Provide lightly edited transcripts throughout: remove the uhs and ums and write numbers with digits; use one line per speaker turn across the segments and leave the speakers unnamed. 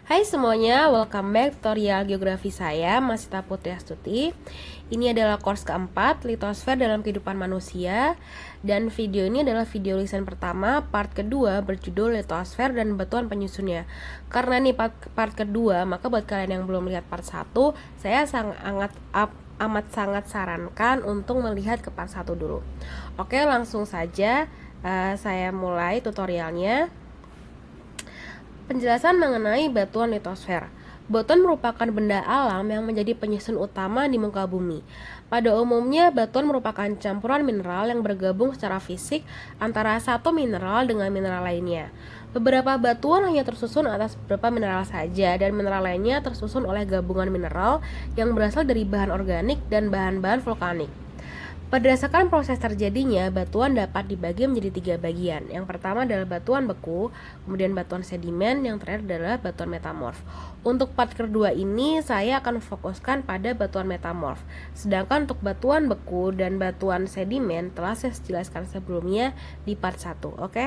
Hai semuanya, welcome back tutorial geografi saya, Masita Putri Astuti. Ini adalah course keempat, litosfer dalam kehidupan manusia. Dan video ini adalah video lisan pertama, part kedua berjudul litosfer dan batuan penyusunnya. Karena nih part kedua, maka buat kalian yang belum lihat part 1, saya amat sangat sarankan untuk melihat ke part 1 dulu. Oke, langsung saja saya mulai tutorialnya. Penjelasan mengenai batuan litosfer. Batuan merupakan benda alam yang menjadi penyusun utama di muka bumi. Pada umumnya, batuan merupakan campuran mineral yang bergabung secara fisik antara satu mineral dengan mineral lainnya. Beberapa batuan hanya tersusun atas beberapa mineral saja, dan mineral lainnya tersusun oleh gabungan mineral yang berasal dari bahan organik dan bahan-bahan vulkanik. Berdasarkan proses terjadinya, batuan dapat dibagi menjadi 3 bagian. Yang pertama adalah batuan beku, kemudian batuan sedimen, yang terakhir adalah batuan metamorf. Untuk part kedua ini, saya akan fokuskan pada batuan metamorf. Sedangkan untuk batuan beku dan batuan sedimen telah saya jelaskan sebelumnya di part 1, oke?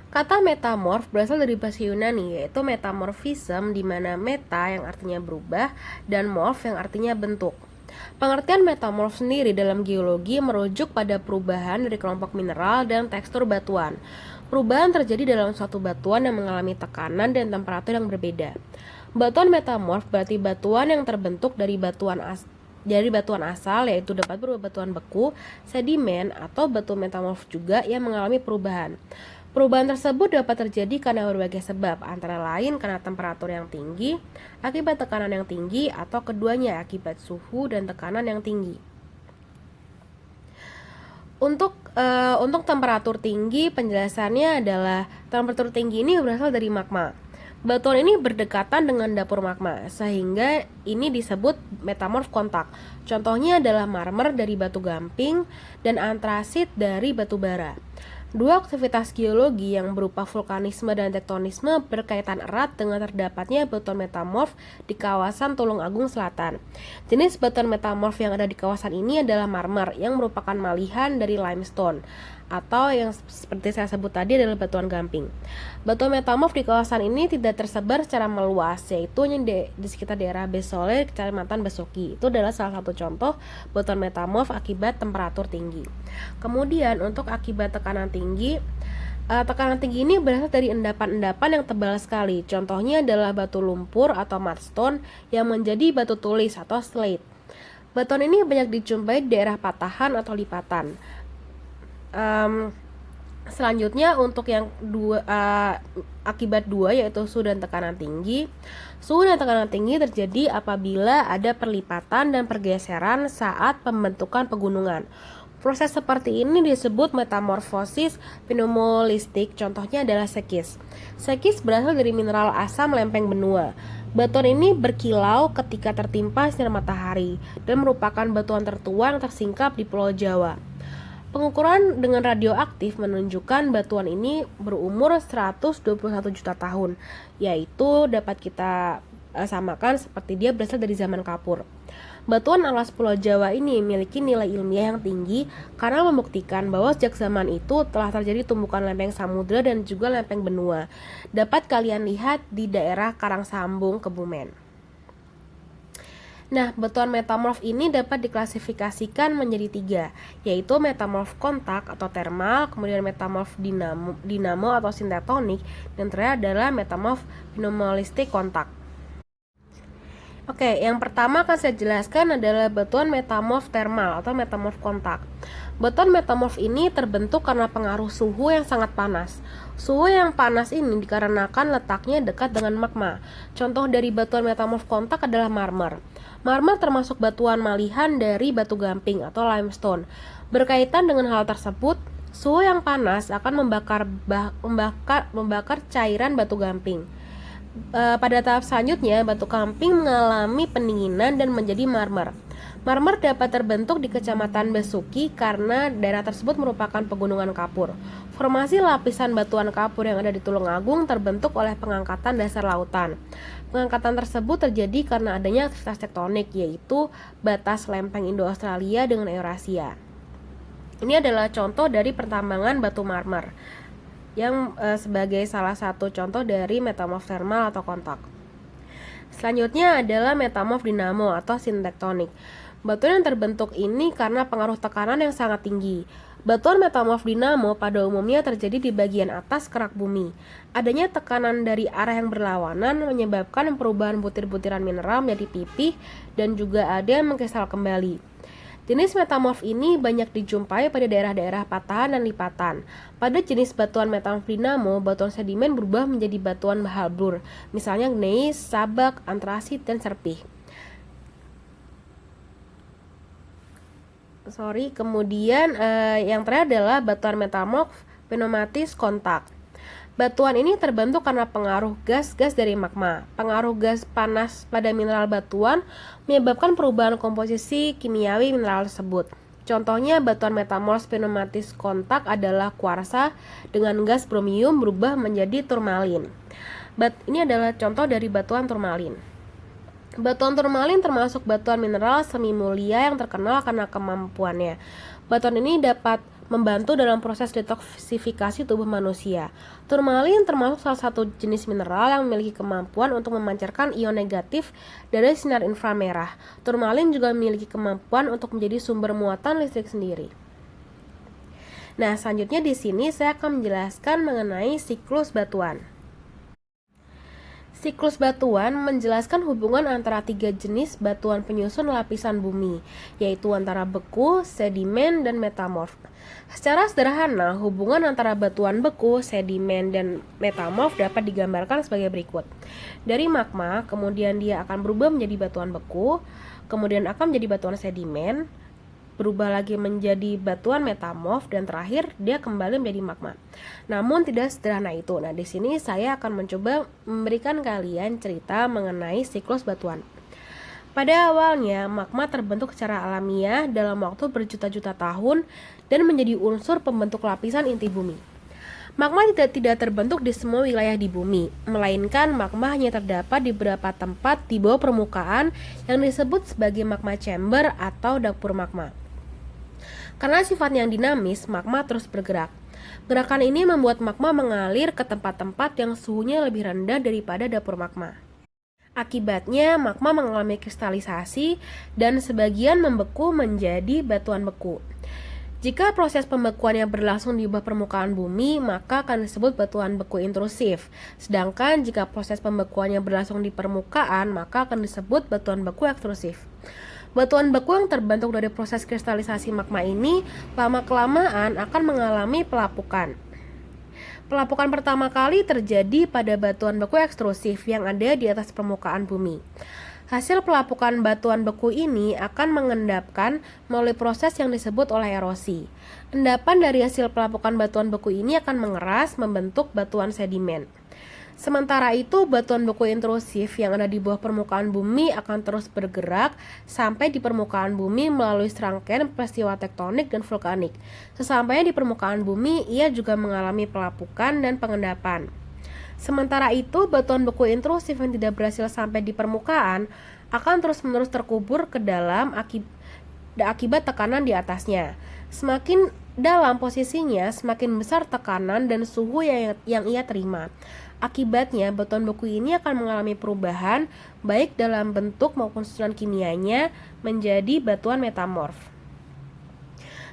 Kata metamorf berasal dari bahasa Yunani, yaitu metamorphism, di mana meta yang artinya berubah dan morph yang artinya bentuk. Pengertian metamorf sendiri dalam geologi merujuk pada perubahan dari kelompok mineral dan tekstur batuan. Perubahan terjadi dalam suatu batuan yang mengalami tekanan dan temperatur yang berbeda. Batuan metamorf berarti batuan yang terbentuk dari batuan asal, yaitu dapat berupa batuan beku, sedimen, atau batu metamorf juga yang mengalami perubahan. Perubahan tersebut dapat terjadi karena berbagai sebab, antara lain karena temperatur yang tinggi, akibat tekanan yang tinggi, atau keduanya akibat suhu dan tekanan yang tinggi. Untuk temperatur tinggi, penjelasannya adalah temperatur tinggi ini berasal dari magma. Batuan ini berdekatan dengan dapur magma, sehingga ini disebut metamorf kontak. Contohnya adalah marmer dari batu gamping dan antrasit dari batu bara. Dua aktivitas geologi yang berupa vulkanisme dan tektonisme berkaitan erat dengan terdapatnya batuan metamorf di kawasan Tulungagung Selatan. Jenis batuan metamorf yang ada di kawasan ini adalah marmer, yang merupakan malihan dari limestone, atau yang seperti saya sebut tadi adalah batuan gamping. Batuan metamorf di kawasan ini tidak tersebar secara meluas, yaitu di sekitar daerah Besole, Kecamatan Besoki. Itu adalah salah satu contoh batuan metamorf akibat temperatur tinggi. Kemudian untuk akibat tekanan tinggi ini berasal dari endapan-endapan yang tebal sekali. Contohnya adalah batu lumpur atau mudstone yang menjadi batu tulis atau slate. Batuan ini banyak dijumpai di daerah patahan atau lipatan. Selanjutnya untuk yang akibat dua, yaitu suhu dan tekanan tinggi. Suhu dan tekanan tinggi terjadi apabila ada perlipatan dan pergeseran saat pembentukan pegunungan. Proses seperti ini disebut metamorfosis pneumolistik. Contohnya adalah sekis. Sekis berasal dari mineral asam lempeng benua. Batuan ini berkilau ketika tertimpa sinar matahari dan merupakan batuan tertua yang tersingkap di Pulau Jawa. Pengukuran dengan radioaktif menunjukkan batuan ini berumur 121 juta tahun, yaitu dapat kita samakan seperti dia berasal dari zaman kapur. Batuan alas Pulau Jawa ini memiliki nilai ilmiah yang tinggi karena membuktikan bahwa sejak zaman itu telah terjadi tumbukan lempeng samudra dan juga lempeng benua. Dapat kalian lihat di daerah Karangsambung, Kebumen. Nah, batuan metamorf ini dapat diklasifikasikan menjadi 3, yaitu metamorf kontak atau thermal, kemudian metamorf dinamo atau sintetonik, dan terakhir adalah metamorf pneumolistik kontak. Oke, yang pertama akan saya jelaskan adalah batuan metamorf thermal atau metamorf kontak. Batuan metamorf ini terbentuk karena pengaruh suhu yang sangat panas. Suhu yang panas ini dikarenakan letaknya dekat dengan magma. Contoh dari batuan metamorf kontak adalah marmer. Marmer termasuk batuan malihan dari batu gamping atau limestone. Berkaitan dengan hal tersebut, suhu yang panas akan membakar cairan batu gamping. Pada tahap selanjutnya, batu gamping mengalami pendinginan dan menjadi marmer. Marmer dapat terbentuk di Kecamatan Besuki karena daerah tersebut merupakan pegunungan kapur. Formasi lapisan batuan kapur yang ada di Tulungagung terbentuk oleh pengangkatan dasar lautan. Pengangkatan tersebut terjadi karena adanya aktivitas tektonik, yaitu batas lempeng Indo-Australia dengan Eurasia. Ini adalah contoh dari pertambangan batu marmer. yang sebagai salah satu contoh dari metamorf thermal atau kontak. Selanjutnya adalah metamorf dinamo atau sintektonik. Batuan yang terbentuk ini karena pengaruh tekanan yang sangat tinggi. Batuan metamorf dinamo pada umumnya terjadi di bagian atas kerak bumi. Adanya tekanan dari arah yang berlawanan menyebabkan perubahan butir-butiran mineral menjadi pipih dan juga ada yang mengkristal kembali. Jenis metamorf ini banyak dijumpai pada daerah-daerah patahan dan lipatan. Pada jenis batuan metamorf dinamo, batuan sedimen berubah menjadi batuan halblur, misalnya gneiss, sabak, antrasit, dan serpih. Kemudian yang terakhir adalah batuan metamorf pneumatis kontak. Batuan ini terbentuk karena pengaruh gas-gas dari magma. Pengaruh gas panas pada mineral batuan menyebabkan perubahan komposisi kimiawi mineral tersebut. Contohnya batuan metamorf pneumatis kontak adalah kuarsa dengan gas bromium berubah menjadi turmalin. Ini adalah contoh dari batuan turmalin. Batuan turmalin termasuk batuan mineral semi mulia yang terkenal karena kemampuannya. Batuan ini dapat membantu dalam proses detoksifikasi tubuh manusia. Turmalin termasuk salah satu jenis mineral yang memiliki kemampuan untuk memancarkan ion negatif dari sinar inframerah. Turmalin juga memiliki kemampuan untuk menjadi sumber muatan listrik sendiri. Nah, selanjutnya di sini saya akan menjelaskan mengenai siklus batuan. Siklus batuan menjelaskan hubungan antara tiga jenis batuan penyusun lapisan bumi, yaitu antara beku, sedimen, dan metamorf. Secara sederhana, hubungan antara batuan beku, sedimen, dan metamorf dapat digambarkan sebagai berikut. Dari magma, kemudian dia akan berubah menjadi batuan beku, kemudian akan menjadi batuan sedimen, berubah lagi menjadi batuan metamorf, dan terakhir dia kembali menjadi magma. Namun tidak sederhana itu. Nah, di sini saya akan mencoba memberikan kalian cerita mengenai siklus batuan. Pada awalnya, magma terbentuk secara alamiah dalam waktu berjuta-juta tahun dan menjadi unsur pembentuk lapisan inti bumi. Magma tidak terbentuk di semua wilayah di bumi, melainkan magma hanya terdapat di beberapa tempat di bawah permukaan yang disebut sebagai magma chamber atau dapur magma. Karena sifatnya yang dinamis, magma terus bergerak. Gerakan ini membuat magma mengalir ke tempat-tempat yang suhunya lebih rendah daripada dapur magma. Akibatnya, magma mengalami kristalisasi dan sebagian membeku menjadi batuan beku. Jika proses pembekuannya berlangsung di bawah permukaan bumi, maka akan disebut batuan beku intrusif. Sedangkan jika proses pembekuannya berlangsung di permukaan, maka akan disebut batuan beku ekstrusif. Batuan beku yang terbentuk dari proses kristalisasi magma ini lama-kelamaan akan mengalami pelapukan. Pelapukan pertama kali terjadi pada batuan beku ekstrusif yang ada di atas permukaan bumi. Hasil pelapukan batuan beku ini akan mengendapkan melalui proses yang disebut oleh erosi. Endapan dari hasil pelapukan batuan beku ini akan mengeras membentuk batuan sedimen. Sementara itu, batuan beku intrusif yang ada di bawah permukaan bumi akan terus bergerak sampai di permukaan bumi melalui serangkaian peristiwa tektonik dan vulkanik. Sesampainya di permukaan bumi, ia juga mengalami pelapukan dan pengendapan. Sementara itu, batuan beku intrusif yang tidak berhasil sampai di permukaan akan terus-menerus terkubur ke dalam akibat tekanan di atasnya. Semakin dalam posisinya, semakin besar tekanan dan suhu yang ia terima. Akibatnya, batuan beku ini akan mengalami perubahan baik dalam bentuk maupun susunan kimianya menjadi batuan metamorf.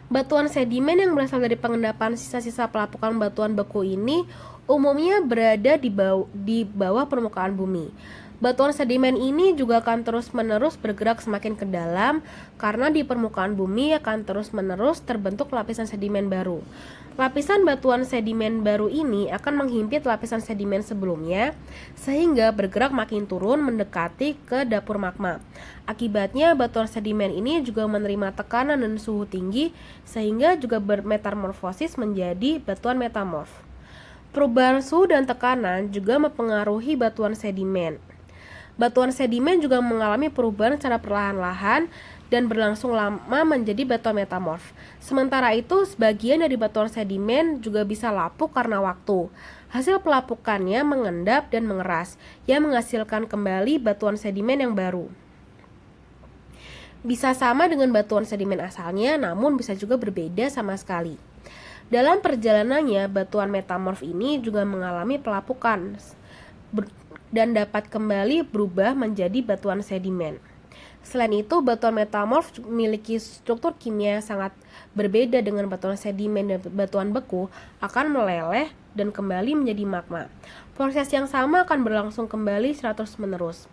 Batuan sedimen yang berasal dari pengendapan sisa-sisa pelapukan batuan beku ini umumnya berada di bawah permukaan bumi. Batuan sedimen ini juga akan terus-menerus bergerak semakin ke dalam karena di permukaan bumi akan terus-menerus terbentuk lapisan sedimen baru. Lapisan batuan sedimen baru ini akan menghimpit lapisan sedimen sebelumnya sehingga bergerak makin turun mendekati ke dapur magma. Akibatnya batuan sedimen ini juga menerima tekanan dan suhu tinggi sehingga juga bermetamorfosis menjadi batuan metamorf. Perubahan suhu dan tekanan juga mempengaruhi batuan sedimen. Batuan sedimen juga mengalami perubahan secara perlahan-lahan dan berlangsung lama menjadi batuan metamorf. Sementara itu, sebagian dari batuan sedimen juga bisa lapuk karena waktu. Hasil pelapukannya mengendap dan mengeras, yang menghasilkan kembali batuan sedimen yang baru. Bisa sama dengan batuan sedimen asalnya, namun bisa juga berbeda sama sekali. Dalam perjalanannya, batuan metamorf ini juga mengalami pelapukan dan dapat kembali berubah menjadi batuan sedimen. Selain itu, batuan metamorf memiliki struktur kimia sangat berbeda dengan batuan sedimen dan batuan beku, akan meleleh dan kembali menjadi magma. Proses yang sama akan berlangsung kembali terus-menerus.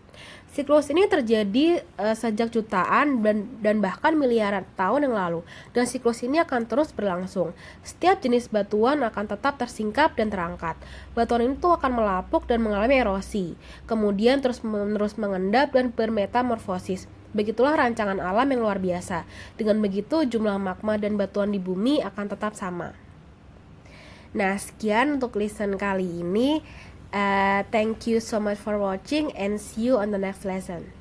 Siklus ini terjadi sejak jutaan dan bahkan miliaran tahun yang lalu, dan siklus ini akan terus berlangsung. Setiap jenis batuan akan tetap tersingkap dan terangkat. Batuan itu akan melapuk dan mengalami erosi, kemudian terus-menerus mengendap dan bermetamorfosis. Begitulah rancangan alam yang luar biasa. Dengan begitu, jumlah magma dan batuan di bumi akan tetap sama. Nah, sekian untuk lesson kali ini. Thank you so much for watching and see you on the next lesson.